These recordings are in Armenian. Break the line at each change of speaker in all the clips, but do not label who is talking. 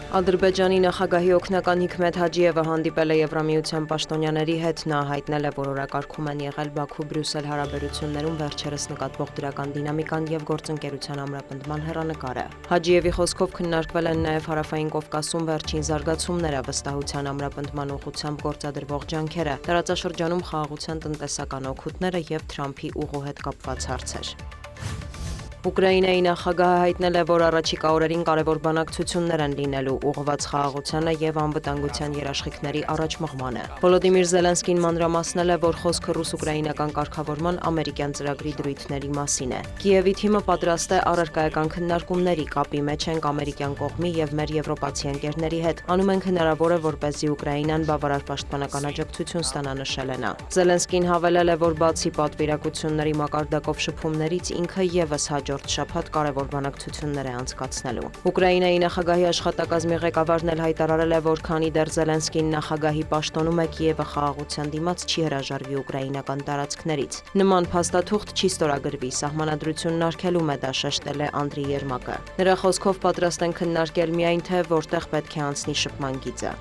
Ադրբեջանի նախագահի օգնական Հիքմեթ Հաջիևը հանդիպել է Եվրամիության պաշտոնյաների հետ, նա հայտնել է, որ օրակարգում են եղել Բաքու-Բրյուսել հարաբերություններում վերջերս նկատվող դրական դինամիկան եւ գործընկերության ամրապնդման հեռանկարը։ Հաջիևի խոսքով քննարկվել են նաեւ Հարավային Կովկասում վերջին զարգացումները, վստահության ամրապնդման ուղղությամբ գործադրվող ջանքերը, տարածաշրջանում խաղաղության տնտեսական օգուտները եւ Թրամփի ուղու հետ կապված հարցեր։ Ուկրաինայի նախագահը հայտնել է, որ առաջիկա օրերին կարևոր բանակցություններ են լինելու ուղղված խաղաղությանը եւ անվտանգության երաշխիքների առաջմղմանը։ Վոլոդիմիր Զելենսկին մանրամասնել է, որ խոսքը ռուս-ուկրաինական կարգավորման ամերիկյան ծրագրի դրույթների մասին է։ Կիևի թիմը պատրաստ է առարկայական քննարկումների, կապի մեջ ենք ամերիկյան կողմի եւ մեր եվրոպացի ընկերների հետ։ Անում ենք հնարավոր է, որպեսզի Ուկրաինան բավարար պաշտպանական աջակցություն ստանա, նշել է նա։ Զելենսկին հավելել է, որ բացի պատվիրակությունների մակարդակով շփումներից ինքը եւս հաջորդ շաբաթ կարևոր բանակցություններ է անցկացնելու։ Ուկրաինայի նախագահի աշխատակազմի ղեկավարն էլ հայտարարել է, որ քանի դեռ Զելենսկին նախագահի պաշտոնում է, Կիևը խաղաղության դիմաց չի հրաժարվի ուկրաինական տարածքներից։ Նման փաստաթուղթ չի ստորագրվի, սահմանադրությունն արգելում է, դա շեշտել է Անդրի Երմակը։ Նրա խոսքով պատրաստ են քննարկել միայն թե որտեղ պետք է անցնի շփման գիծը։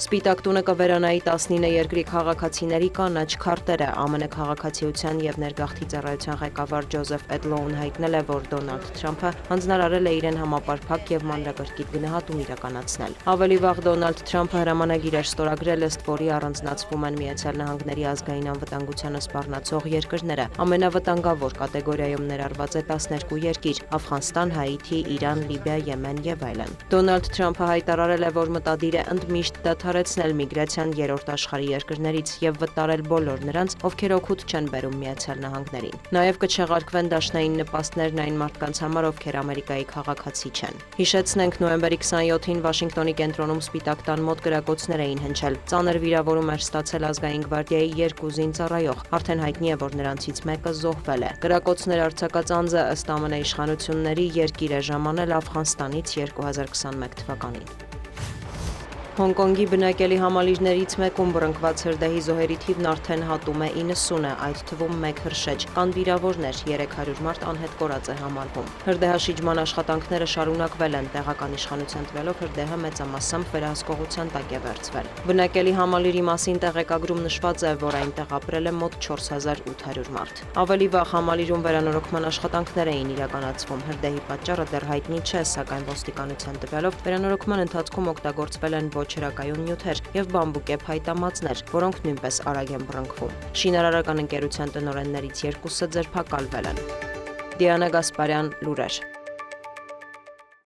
Սպիտակ տունը կվերանայի 19 երկրի քաղաքացիների կանաչ քարտերը։ ԱՄՆ քաղաքացիության եւ ներգաղթի ծառայության ղեկավար Ջոզեֆ Էդլոուն հայտնել է, որ Դոնալդ Թրամփը հանձնարարել է իրեն համապարփակ եւ մանրակրկիտ գնահատում իրականացնել։ Ավելի վաղ Դոնալդ Թրամփը հրամանագիր էր ստորագրել, ըստ որի առանձնացվում են Միացյալ Նահանգների ազգային անվտանգությանը սպառնացող երկրները։ Ամենավտանգավոր կատեգորիայում ներառված է 12 երկիր՝ Աֆղանստան, Հայիթի, Իրան, Լիբիա, Եմեն եւ այլն։ Դոնալդ Թրամփը հայտարարել է, որ մտադիր է ընդմիշտ դադարեցնել միգրացիան երրորդ աշխարհի երկրներից եւ վտարել բոլոր նրանց, ովքեր օգուտ չեն բերում Միացյալ Նահանգներին։ Նաեւ կչեղարկվեն դաշնային նպաստներն այն մարդկանց համար, ովքեր Ամերիկայի քաղաքացի չեն։ Հիշեցնենք, նոյեմբերի 27-ին Վաշինգտոնի կենտրոնում Սպիտակ տան մոտ կրակոցներ էին հնչել։ Ծանր վիրավորում էր ստացել ազգային գվարդիայի 2 զինծառայող։ Արդեն հայտնի է, որ նրանցից մեկը զոհվել է։ Կրակոցներ արձակած անձը ըստ ԱՄՆ իշխանությունների երկիր է ժամանել Աֆղանստանից 2021 թվականին։ Հոնկոնգի բնակելի համալիրներից մեկում բռնկված հրդեհի զոհերի թիվն արդեն հատում է 90-ը, այդ թվում 1 հրշեջ, կան վիրավորներ, 300 մարդ անհետ կորած է համարվում։ Հրդեհաշիջման աշխատանքները շարունակվել են, տեղական իշխանության տվյալով հրդեհը մեծամասամբ վերահսկողության տակ է վերցվել։ Բնակելի համալիրի մասին տեղեկագրում նշված է, որ այնտեղ ապրել է մոտ 4800 մարդ։ Ավելի վաղ համալիրում վերանորոգման աշխատանքներ էին իրականացվում։ Հրդեհի պատճառը դեռ հայտնի չէ, սակայն ոստիկանության տվյալով վերանորոգման ընթացքում օգտագործվել են ոչ հրակայուն նյութեր եւ բամբուկե փայտամածներ, որոնք նույնպես արագ են բռնկվում։ Շինարարական ընկերության տնօրեններից 2-ը ձերբակալվել են։ Դիանա Գասպարյան, լուրեր։